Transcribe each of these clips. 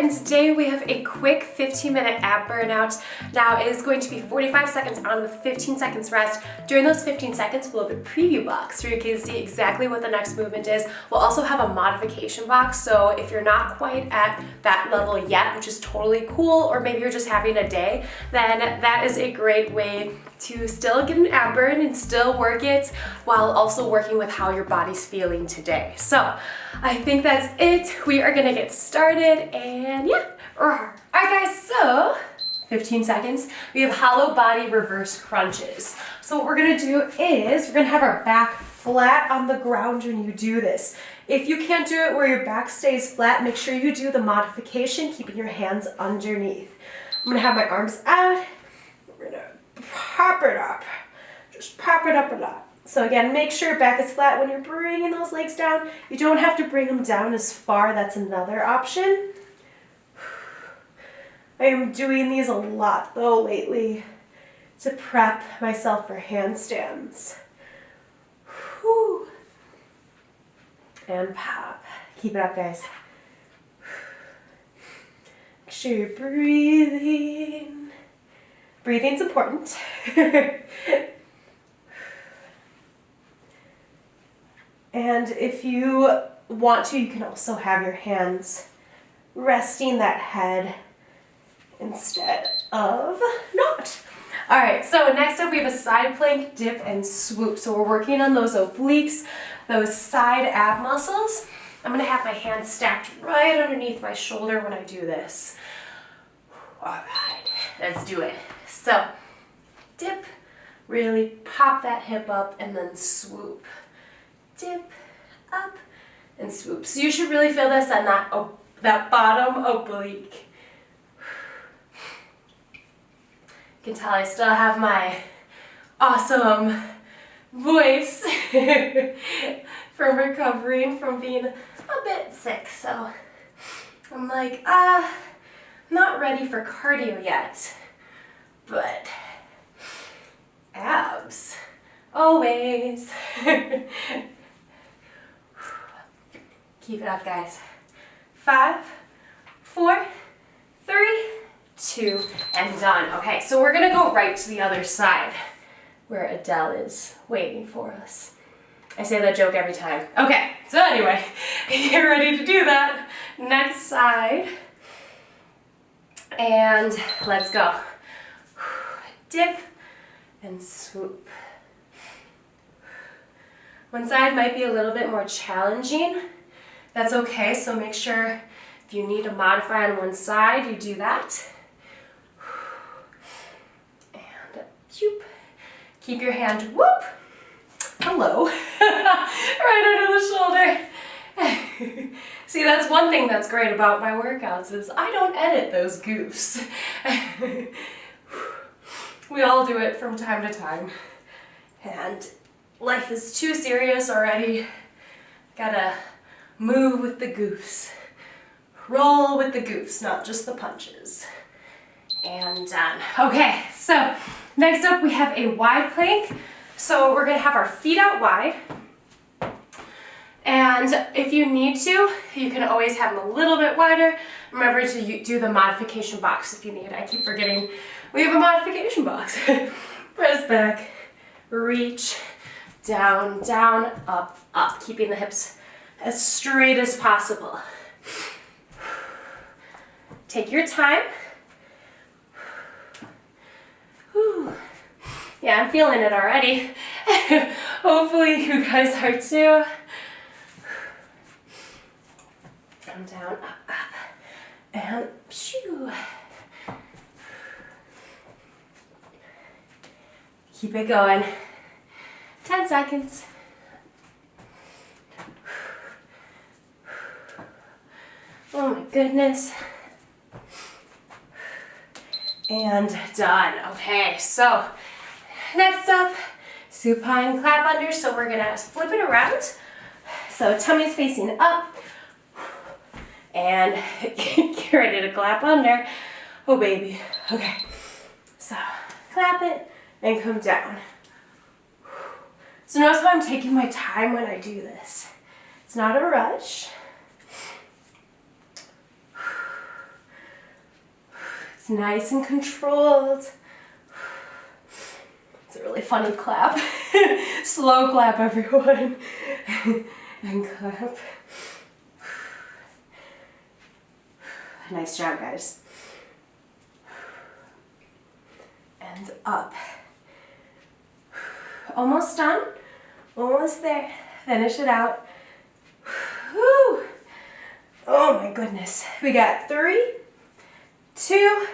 and today we have a quick 15-minute ab burnout. Now it is going to be 45 seconds on with 15 seconds rest. During those 15 seconds, we'll have a preview box where you can see exactly what the next movement is. We'll also have a modification box, so if you're not quite at that level yet, which is totally cool, or maybe you're just having a day, then that is a great way to still get an ab burn and still work it while also working with how your body's feeling today. So I think that's it. We are gonna get started and yeah. All right guys, so 15 seconds. We have hollow body reverse crunches. So what we're gonna do is we're gonna have our back flat on the ground when you do this. If you can't do it where your back stays flat, make sure you do the modification, keeping your hands underneath. I'm gonna have my arms out. We're gonna pop it up. Just pop it up a lot. So again, make sure your back is flat when you're bringing those legs down. You don't have to bring them down as far. That's another option. I am doing these a lot though lately to prep myself for handstands. Whew. And pop. Keep it up, guys. Make sure you're breathing. Breathing's important. And if you want to, you can also have your hands resting that head instead of not. All right, so next up we have a side plank, dip, and swoop. So we're working on those obliques, those side ab muscles. I'm gonna have my hands stacked right underneath my shoulder when I do this. All right, let's do it. So dip, really pop that hip up, and then swoop. Dip, up, and swoop. So you should really feel this on that bottom oblique. You can tell I still have my awesome voice from recovering from being a bit sick. So I'm like, not ready for cardio yet, but abs, always. Keep it up, guys. 5, 4, 3, 2, and done. Okay, so we're gonna go right to the other side where Adele is waiting for us. I say that joke every time. Okay, so anyway, get ready to do that. Next side. And let's go. Dip and swoop. One side might be a little bit more challenging. That's okay, so make sure if you need to modify on one side, you do that. And shoop. Keep your hand, whoop, hello, right under the shoulder. See, that's one thing that's great about my workouts is I don't edit those goofs. We all do it from time to time. And life is too serious already. Gotta move with the goofs. Roll with the goofs, not just the punches. And done. Okay, so next up we have a wide plank. So we're gonna have our feet out wide. And if you need to, you can always have them a little bit wider. Remember to do the modification box if you need. I keep forgetting we have a modification box. Press back, reach, down, down, up, up. Keeping the hips as straight as possible. Take your time. Whew. Yeah, I'm feeling it already. Hopefully you guys are too. Down, down, up, up, and shoo. Keep it going. 10 seconds. Oh my goodness. And done. Okay, so next up, supine clap under. So we're gonna flip it around. So tummy's facing up. And get ready to clap under. Oh baby. Okay. So clap it and come down. So notice how I'm taking my time when I do this. It's not a rush. It's nice and controlled. It's a really funny clap. Slow clap, everyone. And clap. Nice job, guys. And up. Almost done. Almost there. Finish it out. Whew. Oh my goodness. We got 3, 2,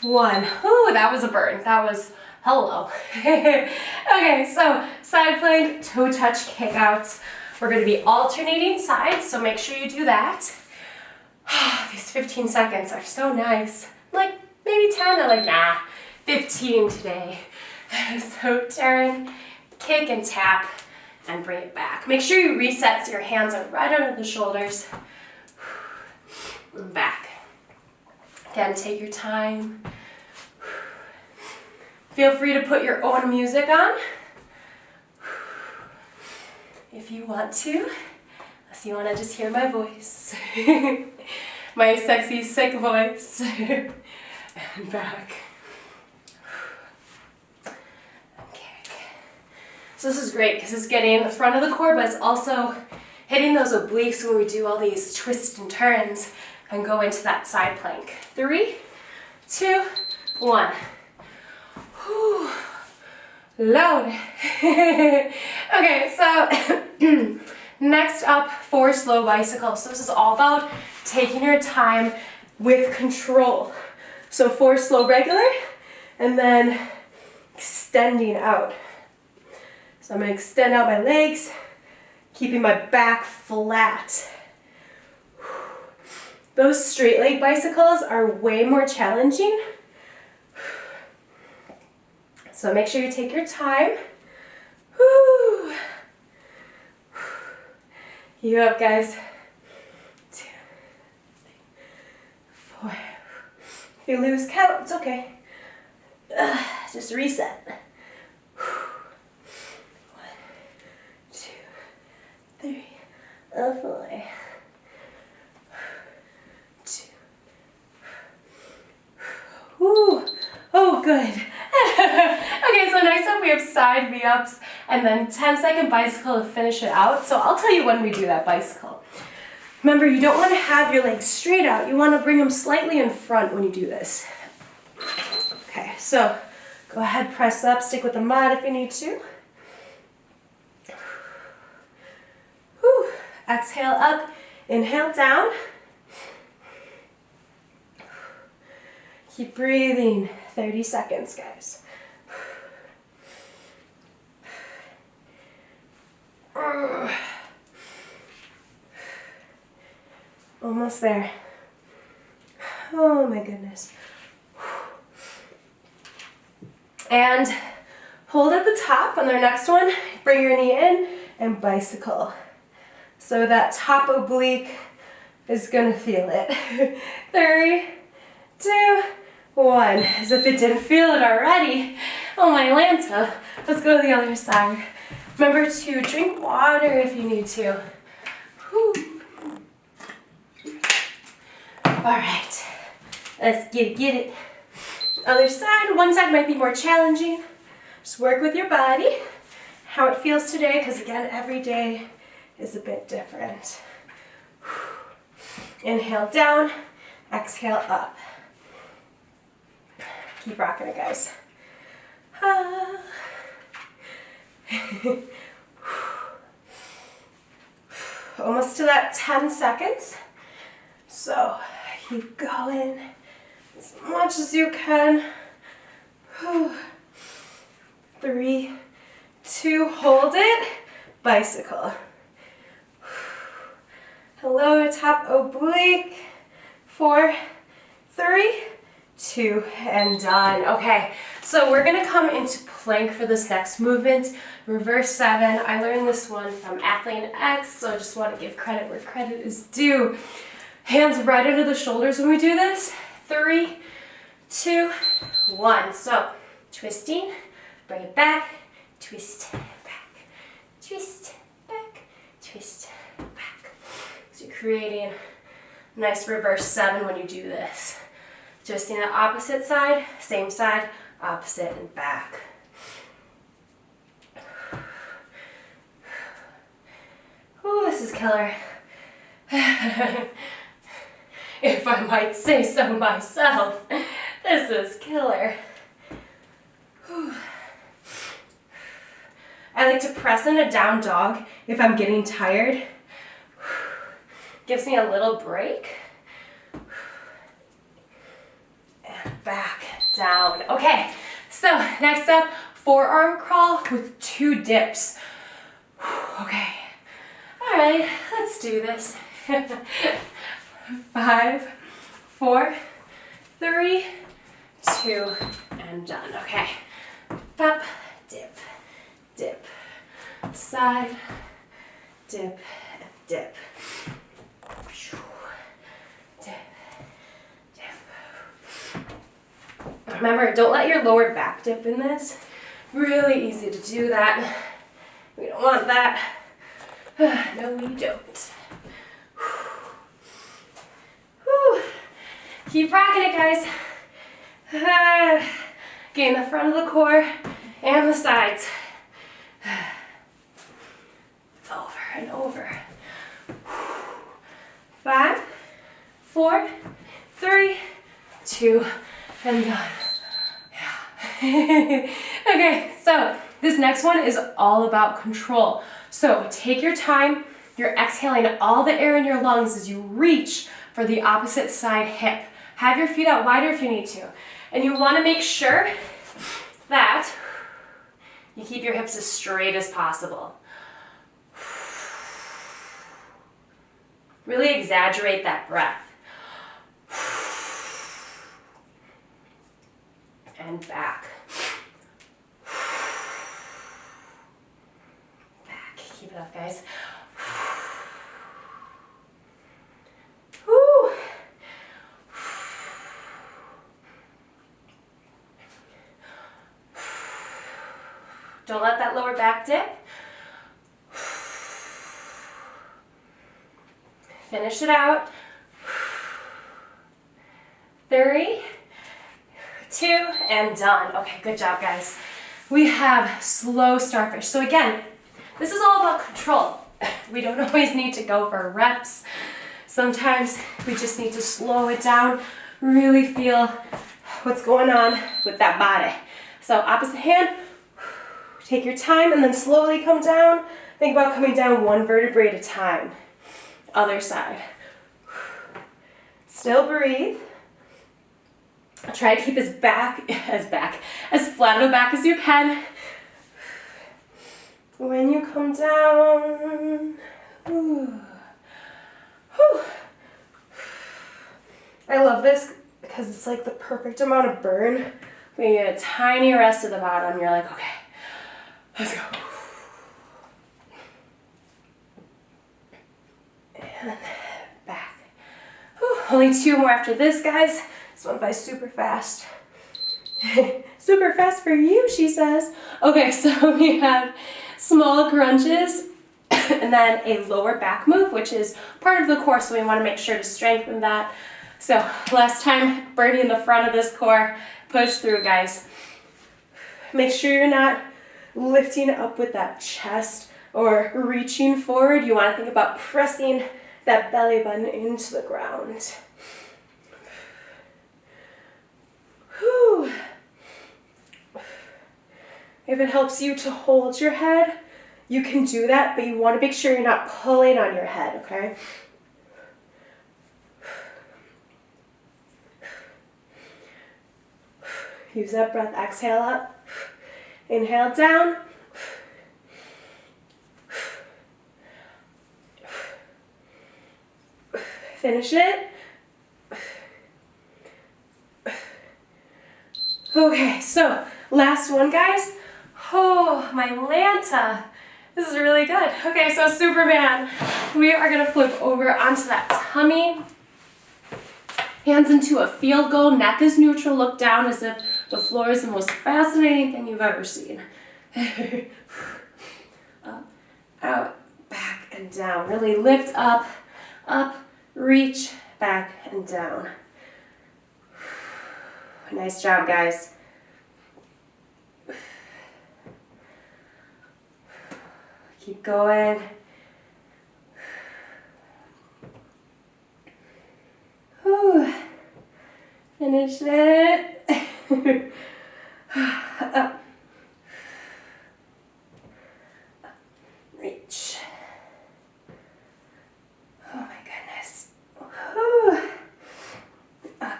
1. Ooh, that was a burn. That was hello. Okay, so side plank, toe touch kickouts. We're going to be alternating sides, so make sure you do that. These 15 seconds are so nice. Like maybe 10, I'm like, nah, 15 today. So turn, kick and tap, and bring it back. Make sure you reset so your hands are right under the shoulders. And back. Again, take your time. Feel free to put your own music on if you want to, unless you want to just hear my voice. My sexy, sick voice. And back. So this is great because it's getting the front of the core, but it's also hitting those obliques when we do all these twists and turns and go into that side plank. 3, 2, 1. Whew. Load. Okay, so next up, 4 slow bicycles. So this is all about taking your time with control. So 4 slow regular, and then extending out. So I'm going to extend out my legs, keeping my back flat. Those straight leg bicycles are way more challenging. So make sure you take your time. Woo. You up, guys. 2, 3, 4. If you lose count, it's okay. Just reset. 1, 2, 3, 4. 2. Woo. Oh, good. Okay, so next up we have side V-ups and then 10-second bicycle to finish it out. So I'll tell you when we do that bicycle. Remember, you don't want to have your legs straight out. You want to bring them slightly in front when you do this. Okay, so go ahead, press up, stick with the mat if you need to. Whew. Exhale up, inhale down. Keep breathing. 30 seconds, guys. Almost there. Oh my goodness. And hold at the top on their next one. Bring your knee in and bicycle. So that top oblique is gonna feel it. 3, 2, 1. As if it didn't feel it already. Oh my Lanta. Let's go to the other side. Remember to drink water if you need to. Whew. Alright. Let's get it. Other side. One side might be more challenging. Just work with your body. How it feels today, because again, every day is a bit different. Inhale down. Exhale up. Keep rocking it, guys. Almost to that 10 seconds. So keep going as much as you can. 3, 2, hold it. Bicycle. Hello, top oblique. 4, 3, 2, and done. Okay, so we're gonna come into plank for this next movement. Reverse 7. I learned this one from Athlete X, so I just want to give credit where credit is due. Hands right under the shoulders when we do this. 3, 2, 1. So twisting, bring it back, twist, back, twist, back, twist, back. So you're creating a nice reverse 7 when you do this. Just in the opposite side, same side, opposite and back. Ooh, this is killer. If I might say so myself, this is killer. Whew. I like to press in a down dog if I'm getting tired. Gives me a little break. And back, down. Okay, so next up, forearm crawl with 2 dips. Okay, all right, let's do this. 5, 4, 3, 2, and done. Okay, pop, dip, dip, side, dip, dip. Dip, dip. Remember, don't let your lower back dip in this. Really easy to do that. We don't want that. No, we don't. Whew. Keep rocking it, guys. Gain the front of the core and the sides. Over and over. 5, 4, 3, 2, and done. Yeah. Okay, so this next one is all about control. So take your time. You're exhaling all the air in your lungs as you reach for the opposite side hip. Have your feet out wider if you need to. And you want to make sure that you keep your hips as straight as possible. Really exaggerate that breath. And back. Back. Keep it up, guys. Woo. Don't let that lower back dip. Finish it out. 3, 2, and done. Okay, good job, guys. We have slow starfish. So again, this is all about control. We don't always need to go for reps. Sometimes we just need to slow it down, really feel what's going on with that body. So opposite hand, take your time and then slowly come down. Think about coming down 1 vertebrae at a time. Other side. Still breathe. Try to keep as flat of a back as you can. When you come down, ooh. Whew. I love this because it's like the perfect amount of burn. When you get a tiny rest at the bottom, you're like, okay, let's go. And back. Whew. Only 2 more after this, guys. This went by super fast. Super fast for you, she says. Okay, so we have small crunches and then a lower back move, which is part of the core, so we want to make sure to strengthen that. So last time, birdie in the front of this core. Push through, guys. Make sure you're not lifting up with that chest or reaching forward. You want to think about pressing that belly button into the ground. Whew. If it helps you to hold your head, you can do that, but you want to make sure you're not pulling on your head, okay? Use that breath, exhale up, inhale down. Finish it. Okay, so last one, guys. Oh, my Lanta. This is really good. Okay, so Superman. We are gonna flip over onto that tummy. Hands into a field goal, neck is neutral, look down as if the floor is the most fascinating thing you've ever seen. Up, out, back, and down. Really lift up, reach, back, and down. Nice job, guys. Keep going. Whew. Finish it. Up. Reach. Oh my goodness. Whew. Up.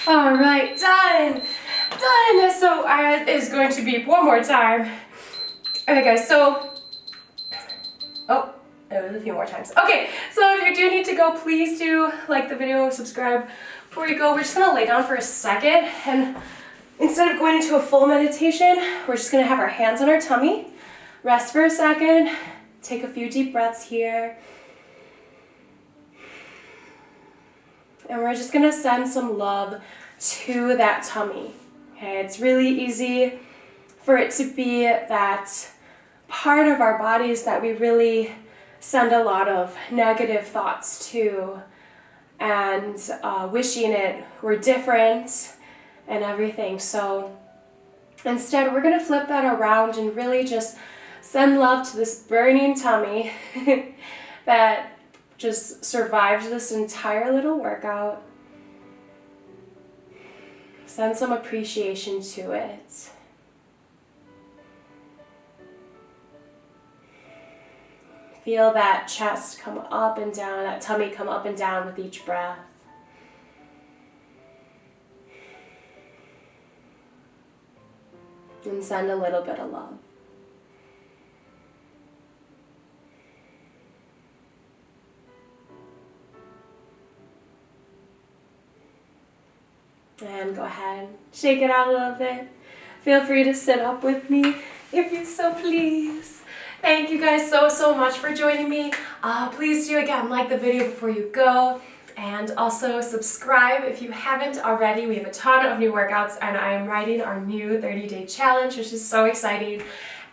All right, done. Done. So is going to be one more time. Okay, guys, so, oh, it was a few more times. Okay, so if you do need to go, please do like the video, subscribe. Before you go, we're just gonna lay down for a second, and instead of going into a full meditation, we're just gonna have our hands on our tummy, rest for a second, take a few deep breaths here, and we're just gonna send some love to that tummy. Okay, it's really easy for it to be that part of our bodies that we really send a lot of negative thoughts to, and wishing it were different and everything. So instead, we're going to flip that around and really just send love to this burning tummy that just survived this entire little workout. Send some appreciation to it. Feel that chest come up and down, that tummy come up and down with each breath. And send a little bit of love. And go ahead, shake it out a little bit. Feel free to sit up with me if you so please. Thank you guys so much for joining me. Please do, again, like the video before you go, and also subscribe if you haven't already. We have a ton of new workouts, and I am writing our new 30-day challenge, which is so exciting.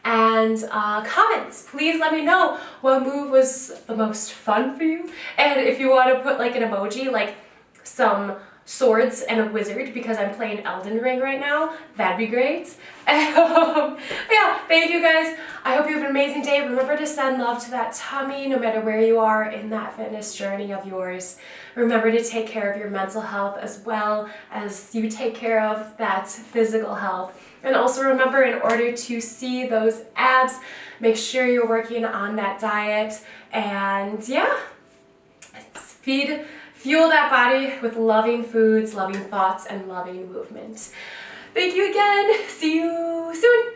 And comments, please let me know what move was the most fun for you, and if you want to put like an emoji, like some swords and a wizard, because I'm playing Elden Ring right now, that'd be great. Yeah, thank you guys. I hope you have an amazing day. Remember to send love to that tummy no matter where you are in that fitness journey of yours. Remember to take care of your mental health as well as you take care of that physical health. And also remember, in order to see those abs, make sure you're working on that diet. And yeah, fuel that body with loving foods, loving thoughts, and loving movement. Thank you again. See you soon.